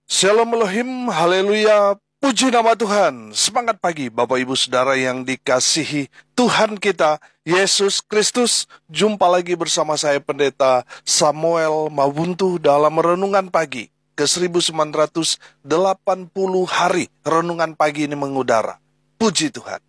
Shalom Elohim, haleluya, puji nama Tuhan. Semangat pagi Bapak Ibu Saudara yang dikasihi Tuhan kita, Yesus Kristus. Jumpa lagi bersama saya Pendeta Samuel Mabuntu dalam Renungan Pagi ke 1980 hari Renungan Pagi ini mengudara. Puji Tuhan.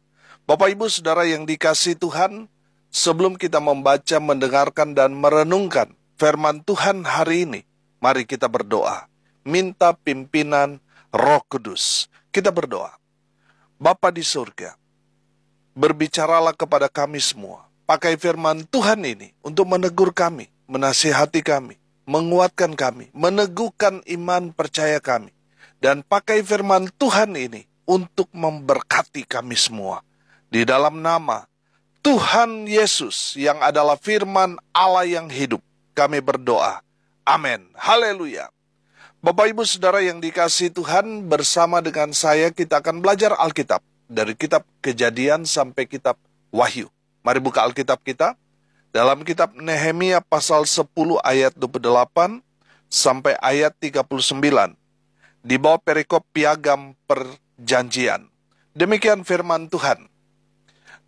Bapak Ibu Saudara yang dikasihi Tuhan, sebelum kita membaca, mendengarkan, dan merenungkan firman Tuhan hari ini, mari kita berdoa. Minta pimpinan Roh Kudus. Kita berdoa. Bapa di surga, berbicaralah kepada kami semua. Pakai firman Tuhan ini untuk menegur kami, menasihati kami, menguatkan kami, meneguhkan iman percaya kami. Dan pakai firman Tuhan ini untuk memberkati kami semua. Di dalam nama Tuhan Yesus yang adalah firman Allah yang hidup, kami berdoa. Amin. Haleluya. Bapak Ibu Saudara yang dikasihi Tuhan, bersama dengan saya kita akan belajar Alkitab. Dari kitab Kejadian sampai kitab Wahyu. Mari buka Alkitab kita. Dalam kitab Nehemia pasal 10 ayat 28 sampai ayat 39. Di bawah perikop piagam perjanjian. Demikian firman Tuhan.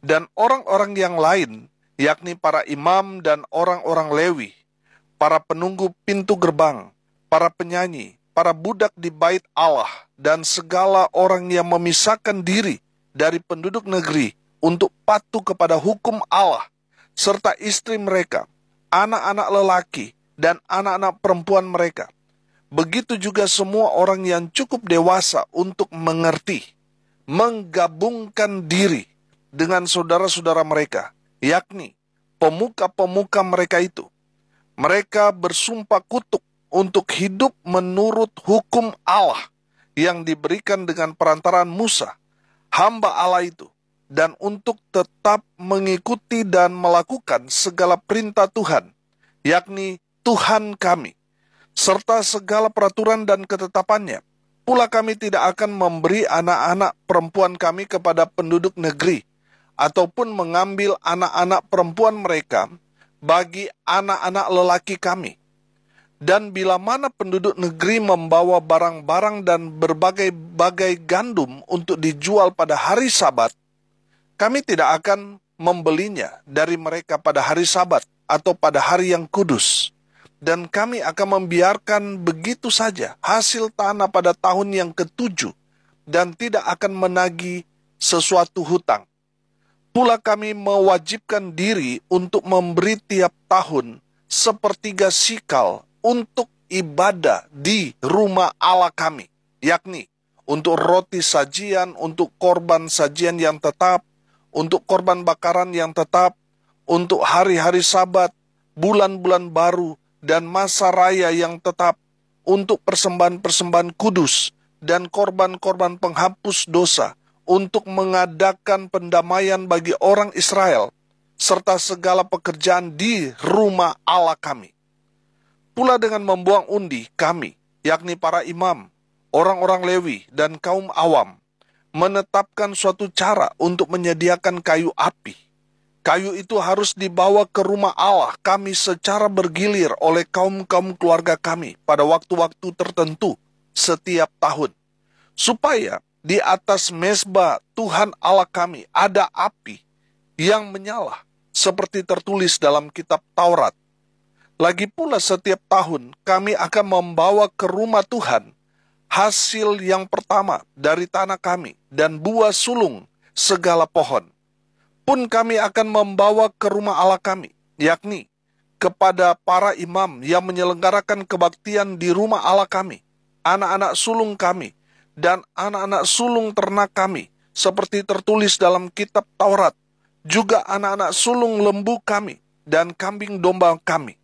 Dan orang-orang yang lain, yakni para imam dan orang-orang Lewi, para penunggu pintu gerbang, para penyanyi, para budak di bait Allah, dan segala orang yang memisahkan diri dari penduduk negeri untuk patuh kepada hukum Allah, serta istri mereka, anak-anak lelaki, dan anak-anak perempuan mereka. Begitu juga semua orang yang cukup dewasa untuk mengerti, menggabungkan diri dengan saudara-saudara mereka, yakni pemuka-pemuka mereka itu. Mereka bersumpah kutuk untuk hidup menurut hukum Allah yang diberikan dengan perantaraan Musa, hamba Allah itu, dan untuk tetap mengikuti dan melakukan segala perintah Tuhan, yakni Tuhan kami, serta segala peraturan dan ketetapannya. Pula kami tidak akan memberi anak-anak perempuan kami kepada penduduk negeri, ataupun mengambil anak-anak perempuan mereka bagi anak-anak lelaki kami. Dan bila mana penduduk negeri membawa barang-barang dan berbagai-bagai gandum untuk dijual pada hari Sabat, kami tidak akan membelinya dari mereka pada hari Sabat atau pada hari yang kudus. Dan kami akan membiarkan begitu saja hasil tanah pada tahun yang ke-7 dan tidak akan menagih sesuatu hutang. Pula kami mewajibkan diri untuk memberi tiap tahun sepertiga sikal untuk ibadah di rumah Allah kami, yakni untuk roti sajian, untuk korban sajian yang tetap, untuk korban bakaran yang tetap, untuk hari-hari Sabat, bulan-bulan baru, dan masa raya yang tetap, untuk persembahan-persembahan kudus, dan korban-korban penghapus dosa, untuk mengadakan pendamaian bagi orang Israel, serta segala pekerjaan di rumah Allah kami. Pula dengan membuang undi kami, yakni para imam, orang-orang Lewi, dan kaum awam, menetapkan suatu cara untuk menyediakan kayu api. Kayu itu harus dibawa ke rumah Allah kami secara bergilir oleh kaum-kaum keluarga kami pada waktu-waktu tertentu setiap tahun, supaya di atas mezbah Tuhan Allah kami ada api yang menyala, seperti tertulis dalam kitab Taurat. Lagi pula setiap tahun kami akan membawa ke rumah Tuhan hasil yang pertama dari tanah kami dan buah sulung segala pohon. Pun kami akan membawa ke rumah Allah kami, yakni kepada para imam yang menyelenggarakan kebaktian di rumah Allah kami, anak-anak sulung kami, dan anak-anak sulung ternak kami, seperti tertulis dalam kitab Taurat, juga anak-anak sulung lembu kami, dan kambing domba kami,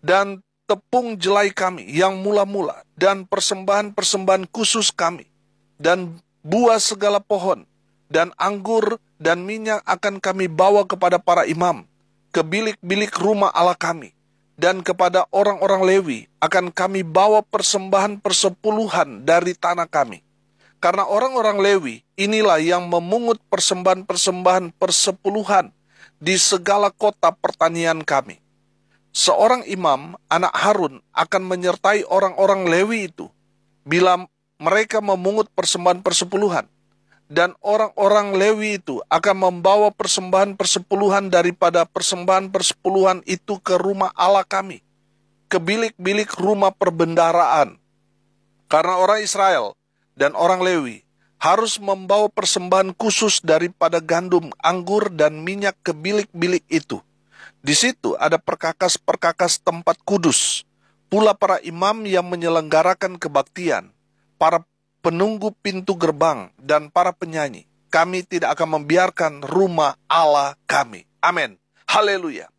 dan tepung jelai kami yang mula-mula, dan persembahan-persembahan khusus kami, dan buah segala pohon, dan anggur dan minyak akan kami bawa kepada para imam, ke bilik-bilik rumah Allah kami, dan kepada orang-orang Lewi akan kami bawa persembahan persepuluhan dari tanah kami. Karena orang-orang Lewi inilah yang memungut persembahan-persembahan persepuluhan di segala kota pertanian kami. Seorang imam, anak Harun, akan menyertai orang-orang Lewi itu bila mereka memungut persembahan persepuluhan. Dan orang-orang Lewi itu akan membawa persembahan persepuluhan daripada persembahan persepuluhan itu ke rumah Allah kami, ke bilik-bilik rumah perbendaharaan. Karena orang Israel dan orang Lewi harus membawa persembahan khusus daripada gandum, anggur, dan minyak ke bilik-bilik itu. Di situ ada perkakas-perkakas tempat kudus, pula para imam yang menyelenggarakan kebaktian, para penunggu pintu gerbang, dan para penyanyi. Kami tidak akan membiarkan rumah Allah kami. Amin. Haleluya.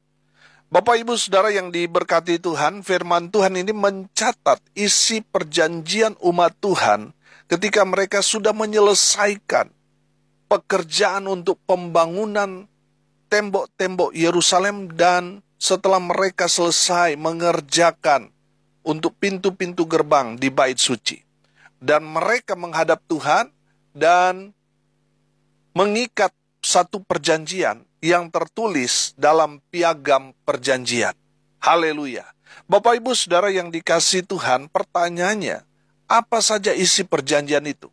Bapak Ibu Saudara yang diberkati Tuhan, firman Tuhan ini mencatat isi perjanjian umat Tuhan ketika mereka sudah menyelesaikan pekerjaan untuk pembangunan tembok-tembok Yerusalem, dan setelah mereka selesai mengerjakan untuk pintu-pintu gerbang di bait suci. Dan mereka menghadap Tuhan dan mengikat satu perjanjian yang tertulis dalam piagam perjanjian. Haleluya. Bapak Ibu Saudara yang dikasihi Tuhan, pertanyaannya, apa saja isi perjanjian itu?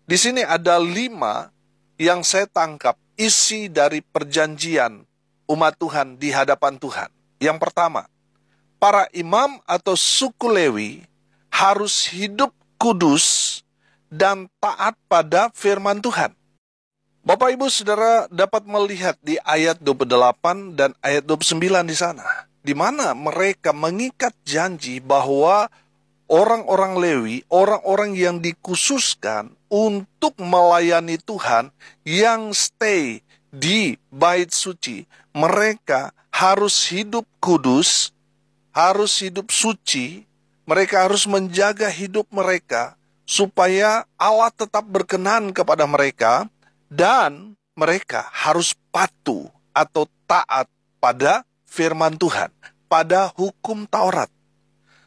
Di sini ada 5 yang saya tangkap isi dari perjanjian umat Tuhan di hadapan Tuhan. Yang pertama, para imam atau suku Lewi harus hidup kudus dan taat pada firman Tuhan. Bapak Ibu Saudara dapat melihat di ayat 28 dan ayat 29 di sana, di mana mereka mengikat janji bahwa orang-orang Lewi, orang-orang yang dikhususkan untuk melayani Tuhan, yang stay di bait suci, mereka harus hidup kudus, harus hidup suci. Mereka harus menjaga hidup mereka supaya Allah tetap berkenan kepada mereka, dan mereka harus patuh atau taat pada firman Tuhan, pada hukum Taurat.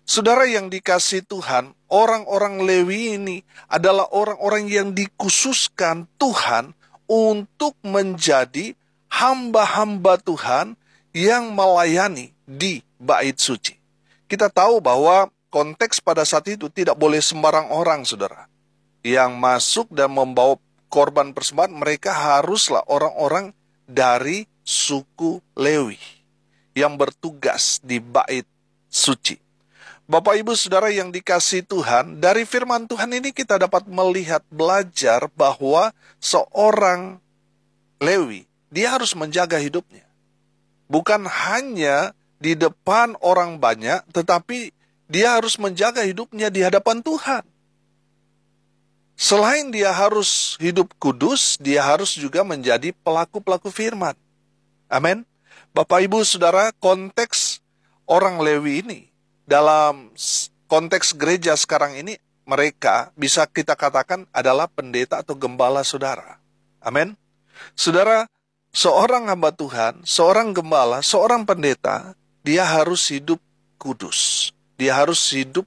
Saudara yang dikasihi Tuhan, orang-orang Lewi ini adalah orang-orang yang dikhususkan Tuhan untuk menjadi hamba-hamba Tuhan yang melayani di bait suci. Kita tahu bahwa konteks pada saat itu tidak boleh sembarang orang, saudara, yang masuk dan membawa korban persembahan. Mereka haruslah orang-orang dari suku Lewi yang bertugas di bait suci. Bapak Ibu Saudara yang dikasihi Tuhan, dari firman Tuhan ini kita dapat melihat, belajar bahwa seorang Lewi, dia harus menjaga hidupnya. Bukan hanya di depan orang banyak, tetapi dia harus menjaga hidupnya di hadapan Tuhan. Selain dia harus hidup kudus, dia harus juga menjadi pelaku-pelaku firman. Amin. Bapak Ibu Saudara, konteks orang Lewi ini, dalam konteks gereja sekarang ini, mereka bisa kita katakan adalah pendeta atau gembala, saudara. Amin. Saudara, seorang hamba Tuhan, seorang gembala, seorang pendeta, dia harus hidup kudus. Dia harus hidup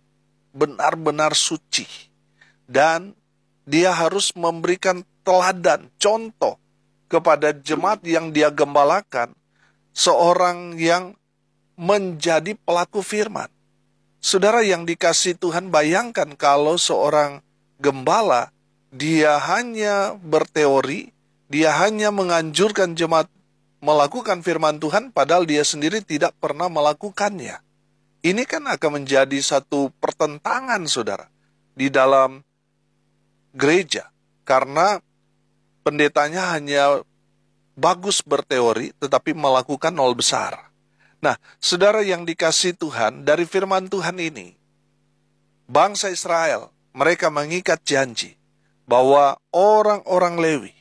benar-benar suci. Dan dia harus memberikan teladan, contoh kepada jemaat yang dia gembalakan, seorang yang menjadi pelaku firman. Saudara yang dikasihi Tuhan, bayangkan kalau seorang gembala, dia hanya berteori, dia hanya menganjurkan jemaat melakukan firman Tuhan, padahal dia sendiri tidak pernah melakukannya. Ini kan akan menjadi satu pertentangan, saudara, di dalam gereja. Karena pendetanya hanya bagus berteori, tetapi melakukan nol besar. Nah, saudara yang dikasihi Tuhan, dari firman Tuhan ini, bangsa Israel, mereka mengikat janji bahwa orang-orang Lewi,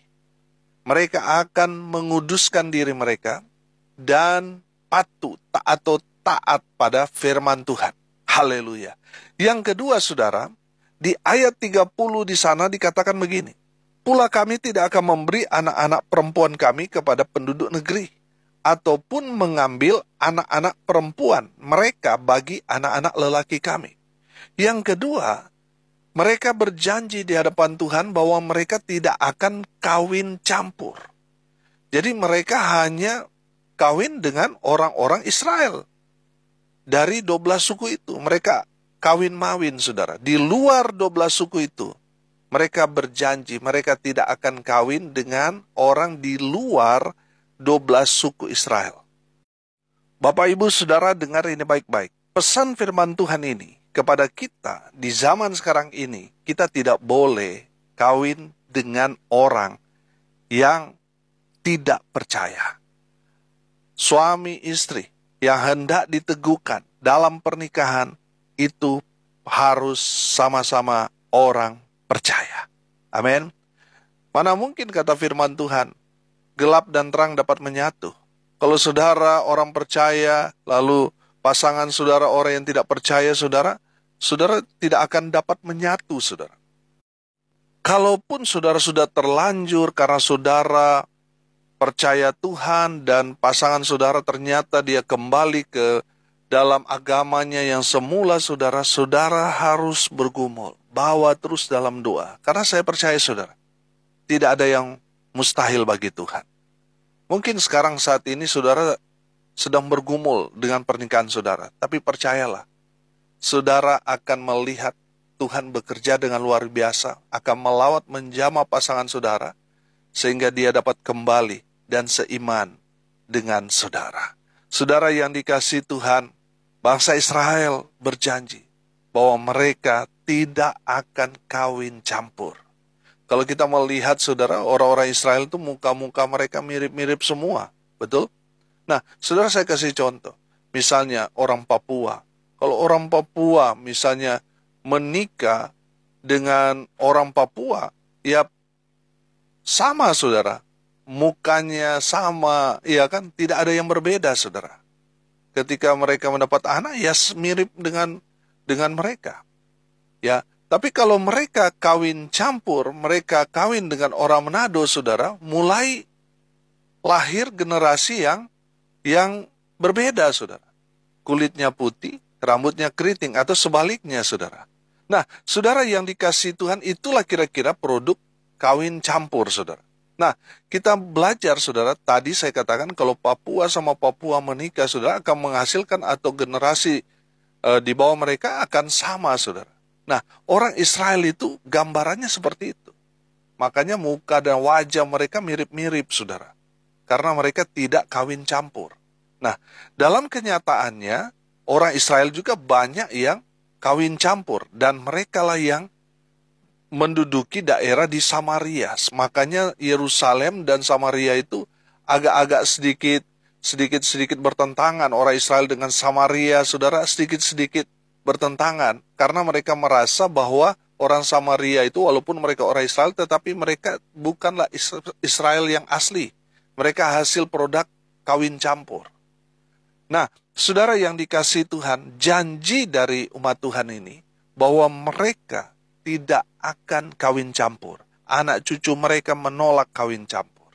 mereka akan menguduskan diri mereka dan patuh atau taat pada firman Tuhan. Haleluya. Yang kedua, saudara, di ayat 30 di sana dikatakan begini, pula kami tidak akan memberi anak-anak perempuan kami kepada penduduk negeri, ataupun mengambil anak-anak perempuan mereka bagi anak-anak lelaki kami. Yang kedua, mereka berjanji di hadapan Tuhan bahwa mereka tidak akan kawin campur. Jadi mereka hanya kawin dengan orang-orang Israel. Dari 12 suku itu, mereka kawin-mawin, saudara. Di luar 12 suku itu, mereka berjanji mereka tidak akan kawin dengan orang di luar 12 suku Israel. Bapak, Ibu, Saudara, dengar ini baik-baik. Pesan firman Tuhan ini kepada kita di zaman sekarang ini, kita tidak boleh kawin dengan orang yang tidak percaya. Suami istri yang hendak diteguhkan dalam pernikahan itu harus sama-sama orang percaya. Amin. Mana mungkin, kata firman Tuhan, gelap dan terang dapat menyatu. Kalau saudara orang percaya, lalu pasangan saudara orang yang tidak percaya, saudara tidak akan dapat menyatu, saudara. Kalaupun saudara sudah terlanjur karena saudara percaya Tuhan dan pasangan saudara ternyata dia kembali ke dalam agamanya yang semula, saudara harus bergumul. Bawa terus dalam doa. Karena saya percaya, saudara, tidak ada yang mustahil bagi Tuhan. Mungkin sekarang saat ini saudara sedang bergumul dengan pernikahan saudara. Tapi percayalah, saudara akan melihat Tuhan bekerja dengan luar biasa. Akan melawat menjamah pasangan saudara, sehingga dia dapat kembali dan seiman dengan saudara. Saudara yang dikasihi Tuhan, bangsa Israel berjanji bahwa mereka tidak akan kawin campur. Kalau kita melihat, saudara, orang-orang Israel itu muka-muka mereka mirip-mirip semua. Betul? Nah, saudara, saya kasih contoh. Misalnya orang Papua. Kalau orang Papua misalnya menikah dengan orang Papua, ya sama, saudara. Mukanya sama, ya kan? Tidak ada yang berbeda, saudara. Ketika mereka mendapat anak, ya mirip dengan mereka. Ya, tapi kalau mereka kawin campur, mereka kawin dengan orang Manado, saudara, mulai lahir generasi yang berbeda, saudara. Kulitnya putih, rambutnya keriting, atau sebaliknya, saudara. Nah, saudara yang dikasihi Tuhan, itulah kira-kira produk kawin campur, saudara. Nah, kita belajar, saudara, tadi saya katakan kalau Papua sama Papua menikah, saudara, akan menghasilkan atau generasi di bawah mereka akan sama, saudara. Nah, orang Israel itu gambarannya seperti itu. Makanya muka dan wajah mereka mirip-mirip, saudara. Karena mereka tidak kawin campur. Nah, dalam kenyataannya, orang Israel juga banyak yang kawin campur. Dan mereka lah yang menduduki daerah di Samaria. Makanya Yerusalem dan Samaria itu agak-agak sedikit bertentangan. Orang Israel dengan Samaria, saudara, sedikit-sedikit bertentangan. Karena mereka merasa bahwa orang Samaria itu walaupun mereka orang Israel, tetapi mereka bukanlah Israel yang asli. Mereka hasil produk kawin campur. Nah, saudara yang dikasihi Tuhan, janji dari umat Tuhan ini bahwa mereka tidak akan kawin campur. Anak cucu mereka menolak kawin campur.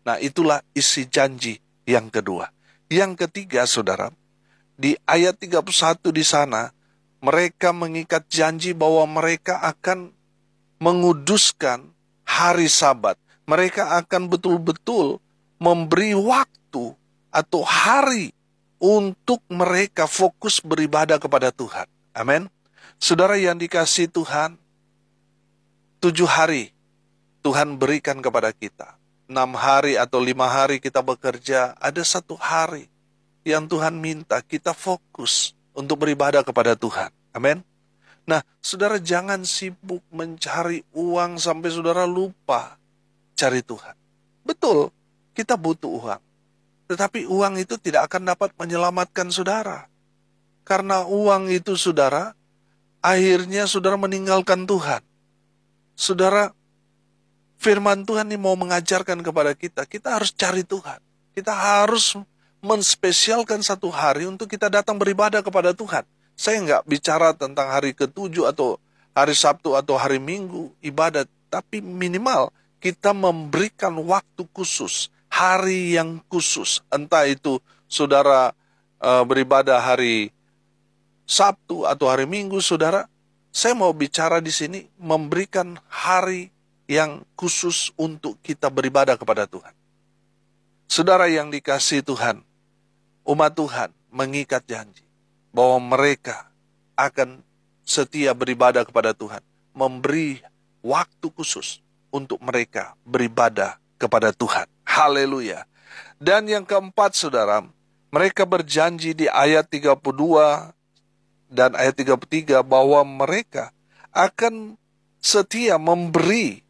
Nah, itulah isi janji yang kedua. Yang ketiga, saudara, di ayat 31 di sana, mereka mengikat janji bahwa mereka akan menguduskan hari Sabat. Mereka akan betul-betul memberi waktu atau hari untuk mereka fokus beribadah kepada Tuhan. Amin. Saudara yang dikasihi Tuhan, 7 hari Tuhan berikan kepada kita. 6 hari atau 5 hari kita bekerja, ada 1 hari yang Tuhan minta kita fokus untuk beribadah kepada Tuhan. Amin. Nah, saudara jangan sibuk mencari uang sampai saudara lupa cari Tuhan. Betul, kita butuh uang. Tetapi uang itu tidak akan dapat menyelamatkan saudara. Karena uang itu, saudara, akhirnya saudara meninggalkan Tuhan. Saudara, firman Tuhan ini mau mengajarkan kepada kita, kita harus cari Tuhan. Kita harus menspesialkan 1 hari untuk kita datang beribadah kepada Tuhan. Saya nggak bicara tentang hari ke-7 atau hari Sabtu atau hari Minggu ibadat, tapi minimal kita memberikan waktu khusus, hari yang khusus. Entah itu saudara beribadah hari Sabtu atau hari Minggu, saudara. Saya mau bicara di sini memberikan hari yang khusus untuk kita beribadah kepada Tuhan. Saudara yang dikasihi Tuhan, umat Tuhan mengikat janji bahwa mereka akan setia beribadah kepada Tuhan, memberi waktu khusus untuk mereka beribadah kepada Tuhan. Haleluya. Dan yang keempat, saudara, mereka berjanji di ayat 32 dan ayat 33 bahwa mereka akan setia memberi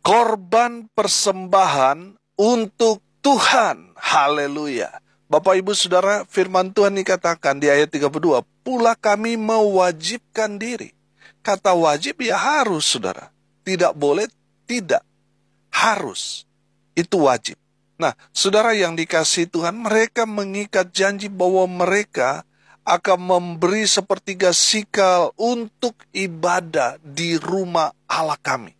korban persembahan untuk Tuhan. Haleluya. Bapak Ibu Saudara, firman Tuhan dikatakan di ayat 32, pula kami mewajibkan diri. Kata wajib ya harus, saudara. Tidak boleh, tidak. Harus. Itu wajib. Nah, saudara yang dikasihi Tuhan, mereka mengikat janji bahwa mereka akan memberi sepertiga sikal untuk ibadah di rumah Allah kami.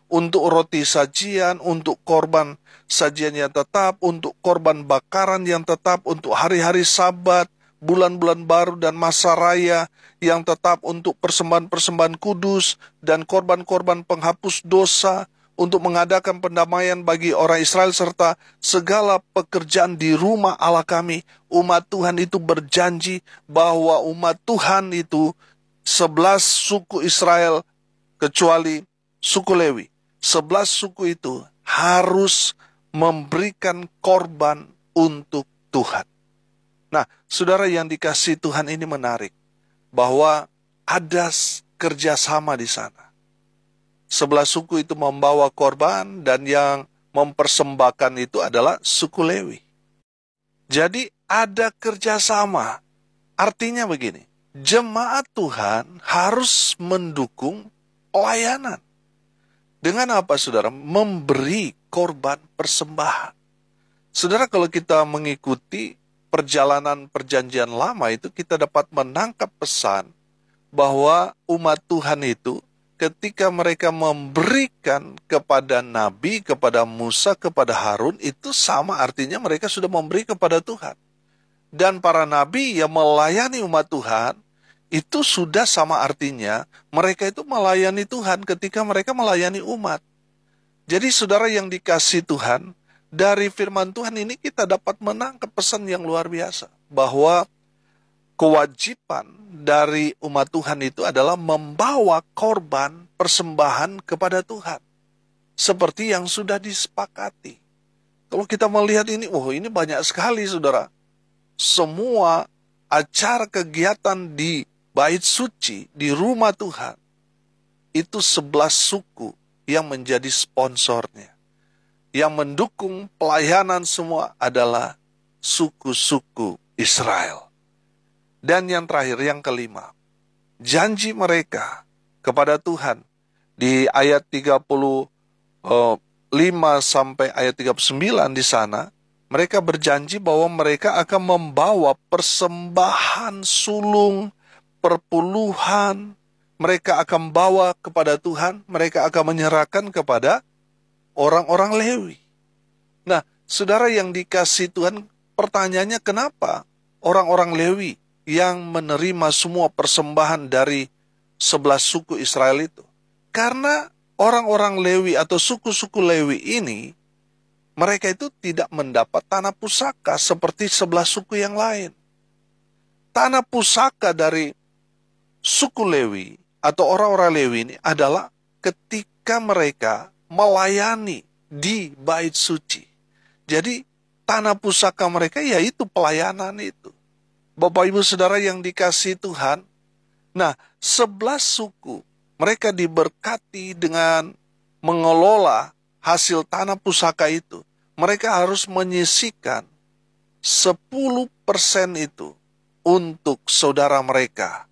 Untuk roti sajian, untuk korban sajian yang tetap, untuk korban bakaran yang tetap, untuk hari-hari Sabat, bulan-bulan baru dan masa raya yang tetap, untuk persembahan-persembahan kudus dan korban-korban penghapus dosa, untuk mengadakan pendamaian bagi orang Israel, serta segala pekerjaan di rumah Allah kami. Umat Tuhan itu berjanji bahwa umat Tuhan itu 11 suku Israel kecuali suku Lewi. 11 suku itu harus memberikan korban untuk Tuhan. Nah, saudara yang dikasihi Tuhan, ini menarik bahwa ada kerjasama di sana. 11 suku itu membawa korban dan yang mempersembahkan itu adalah suku Lewi. Jadi ada kerjasama. Artinya begini, jemaat Tuhan harus mendukung pelayanan. Dengan apa, saudara? Memberi korban persembahan. Saudara, kalau kita mengikuti perjalanan perjanjian lama itu, kita dapat menangkap pesan bahwa umat Tuhan itu ketika mereka memberikan kepada Nabi, kepada Musa, kepada Harun, itu sama artinya mereka sudah memberi kepada Tuhan. Dan para Nabi yang melayani umat Tuhan, itu sudah sama artinya mereka itu melayani Tuhan ketika mereka melayani umat. Jadi saudara yang dikasihi Tuhan, dari firman Tuhan ini kita dapat menangkap pesan yang luar biasa. Bahwa kewajiban dari umat Tuhan itu adalah membawa korban persembahan kepada Tuhan. Seperti yang sudah disepakati. Kalau kita melihat ini, ini banyak sekali, saudara. Semua acara kegiatan di bait suci, di rumah Tuhan, itu 11 suku yang menjadi sponsornya. Yang mendukung pelayanan semua adalah suku-suku Israel. Dan yang terakhir, yang kelima, janji mereka kepada Tuhan di ayat 35 sampai ayat 39 di sana, mereka berjanji bahwa mereka akan membawa persembahan sulung, perpuluhan, mereka akan bawa kepada Tuhan, mereka akan menyerahkan kepada orang-orang Lewi. Nah, saudara yang dikasihi Tuhan, pertanyaannya kenapa orang-orang Lewi yang menerima semua persembahan dari 11 suku Israel itu? Karena orang-orang Lewi atau suku-suku Lewi ini, mereka itu tidak mendapat tanah pusaka seperti 11 suku yang lain. Tanah pusaka dari suku Lewi atau orang-orang Lewi ini adalah ketika mereka melayani di bait suci. Jadi tanah pusaka mereka yaitu pelayanan itu. Bapak Ibu Saudara yang dikasihi Tuhan, nah 11 suku mereka diberkati dengan mengelola hasil tanah pusaka itu. Mereka harus menyisihkan 10% itu untuk saudara mereka,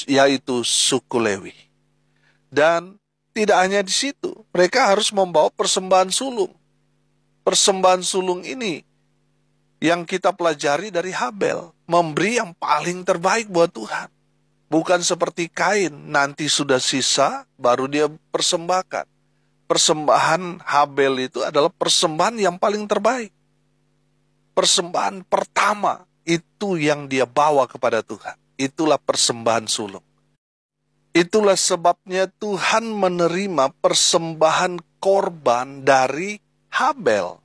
yaitu suku Lewi. Dan tidak hanya di situ, mereka harus membawa persembahan sulung. Persembahan sulung ini yang kita pelajari dari Habel, memberi yang paling terbaik buat Tuhan. Bukan seperti Kain, nanti sudah sisa, baru dia persembahkan. Persembahan Habel itu adalah persembahan yang paling terbaik. Persembahan pertama, itu yang dia bawa kepada Tuhan. Itulah persembahan sulung. Itulah sebabnya Tuhan menerima persembahan korban dari Habel.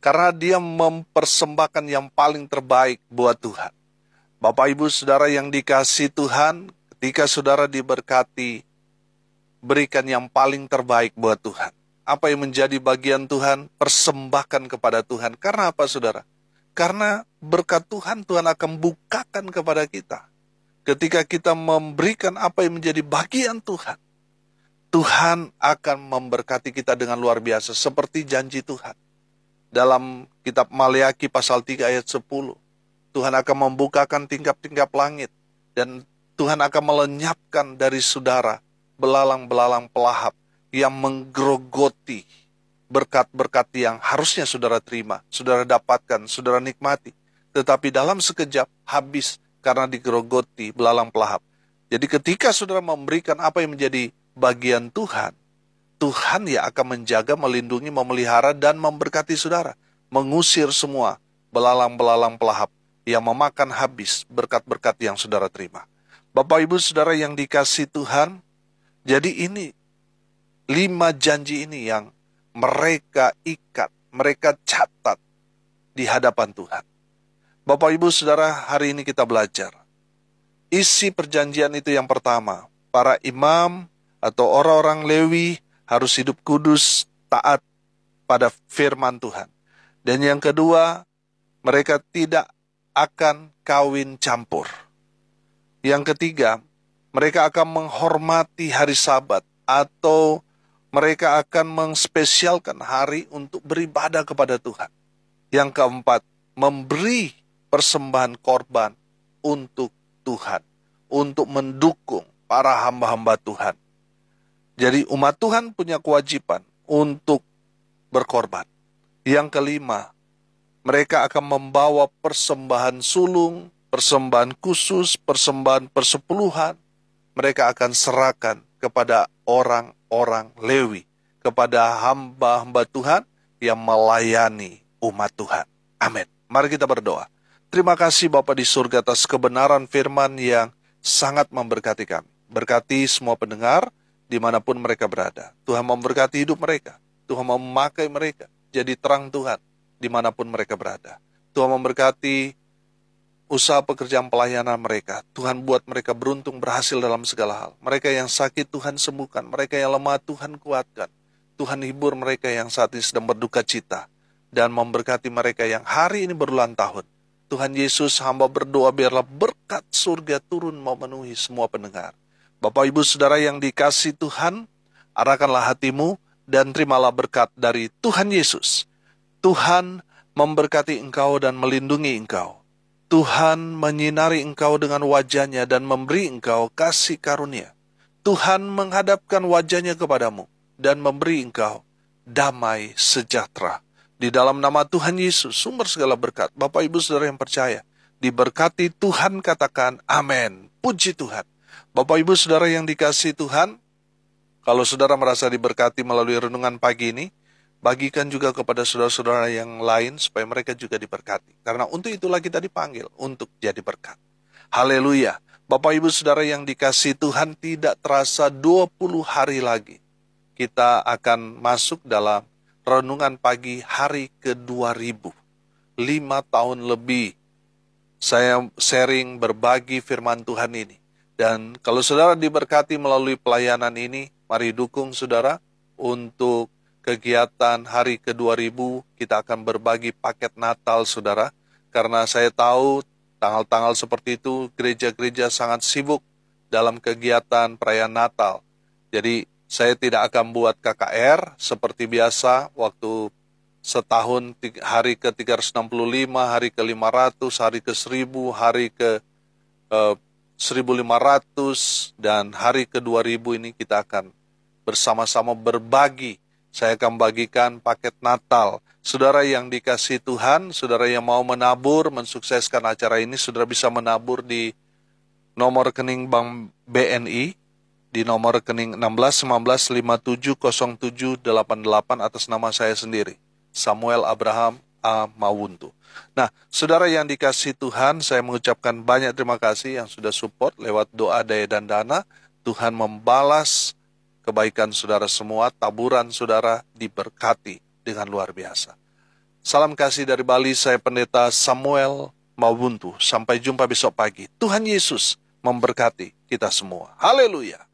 Karena dia mempersembahkan yang paling terbaik buat Tuhan. Bapak Ibu Saudara yang dikasihi Tuhan, Ketika saudara diberkati, berikan yang paling terbaik buat Tuhan. Apa yang menjadi bagian Tuhan, persembahkan kepada Tuhan. Karena apa, saudara? Karena berkat Tuhan, Tuhan akan bukakan kepada kita. Ketika kita memberikan apa yang menjadi bagian Tuhan, Tuhan akan memberkati kita dengan luar biasa, seperti janji Tuhan. Dalam kitab Maleakhi pasal 3 ayat 10, Tuhan akan membukakan tingkap-tingkap langit, dan Tuhan akan melenyapkan dari saudara belalang-belalang pelahap yang menggerogoti berkat-berkat yang harusnya saudara terima, saudara dapatkan, saudara nikmati. Tetapi dalam sekejap habis karena digerogoti belalang pelahap. Jadi ketika saudara memberikan apa yang menjadi bagian Tuhan, Tuhan ya akan menjaga, melindungi, memelihara, dan memberkati saudara. Mengusir semua belalang-belalang pelahap yang memakan habis berkat-berkat yang saudara terima. Bapak Ibu Saudara yang dikasihi Tuhan, jadi ini 5 janji ini yang mereka ikat, mereka catat di hadapan Tuhan. Bapak Ibu Saudara, hari ini kita belajar. Isi perjanjian itu yang pertama, para imam atau orang-orang Lewi harus hidup kudus, taat pada firman Tuhan. Dan yang kedua, mereka tidak akan kawin campur. Yang ketiga, mereka akan menghormati hari Sabat, atau mereka akan menspesialkan hari untuk beribadah kepada Tuhan. Yang keempat, memberi persembahan korban untuk Tuhan, untuk mendukung para hamba-hamba Tuhan. Jadi umat Tuhan punya kewajiban untuk berkorban. Yang kelima, mereka akan membawa persembahan sulung, persembahan khusus, persembahan persepuluhan. Mereka akan serahkan kepada orang-orang Lewi, kepada hamba-hamba Tuhan yang melayani umat Tuhan. Amin. Mari kita berdoa. Terima kasih Bapa di surga atas kebenaran firman yang sangat memberkati kami. Berkati semua pendengar dimanapun mereka berada. Tuhan memberkati hidup mereka. Tuhan memakai mereka jadi terang Tuhan dimanapun mereka berada. Tuhan memberkati usaha pekerjaan pelayanan mereka. Tuhan buat mereka beruntung, berhasil dalam segala hal. Mereka yang sakit Tuhan sembuhkan. Mereka yang lemah Tuhan kuatkan. Tuhan hibur mereka yang saat ini sedang berduka cita. Dan memberkati mereka yang hari ini berulang tahun. Tuhan Yesus, hamba berdoa biarlah berkat surga turun memenuhi semua pendengar. Bapak Ibu Saudara yang dikasihi Tuhan, arahkanlah hatimu dan terimalah berkat dari Tuhan Yesus. Tuhan memberkati engkau dan melindungi engkau. Tuhan menyinari engkau dengan wajahnya dan memberi engkau kasih karunia. Tuhan menghadapkan wajahnya kepadamu dan memberi engkau damai sejahtera. Di dalam nama Tuhan Yesus, sumber segala berkat, Bapak Ibu Saudara yang percaya, diberkati Tuhan, katakan amin. Puji Tuhan. Bapak Ibu Saudara yang dikasihi Tuhan, kalau saudara merasa diberkati melalui renungan pagi ini, bagikan juga kepada saudara-saudara yang lain supaya mereka juga diberkati. Karena untuk itulah kita dipanggil untuk jadi berkat. Haleluya. Bapak Ibu Saudara yang dikasihi Tuhan, tidak terasa 20 hari lagi kita akan masuk dalam renungan pagi hari ke-2000. 5 tahun lebih saya sharing berbagi firman Tuhan ini. Dan kalau saudara diberkati melalui pelayanan ini, mari dukung saudara untuk kegiatan hari ke-2000. Kita akan berbagi paket Natal saudara. Karena saya tahu tanggal-tanggal seperti itu gereja-gereja sangat sibuk dalam kegiatan perayaan Natal. Jadi saya tidak akan buat KKR seperti biasa waktu setahun, hari ke-365, hari ke-500, hari ke-1000, hari ke-1500, dan hari ke-2000 ini kita akan bersama-sama berbagi. Saya akan bagikan paket Natal. Saudara yang dikasihi Tuhan, saudara yang mau menabur, mensukseskan acara ini, saudara bisa menabur di nomor rekening Bank BNI, di nomor rekening 1619570788 atas nama saya sendiri, Samuel Abraham A. Mawuntu. Nah, saudara yang dikasihi Tuhan, saya mengucapkan banyak terima kasih yang sudah support lewat doa, daya, dan dana. Tuhan membalas kebaikan saudara semua, taburan saudara diberkati dengan luar biasa. Salam kasih dari Bali, saya Pendeta Samuel Mawuntu. Sampai jumpa besok pagi. Tuhan Yesus memberkati. kita semua. Haleluya.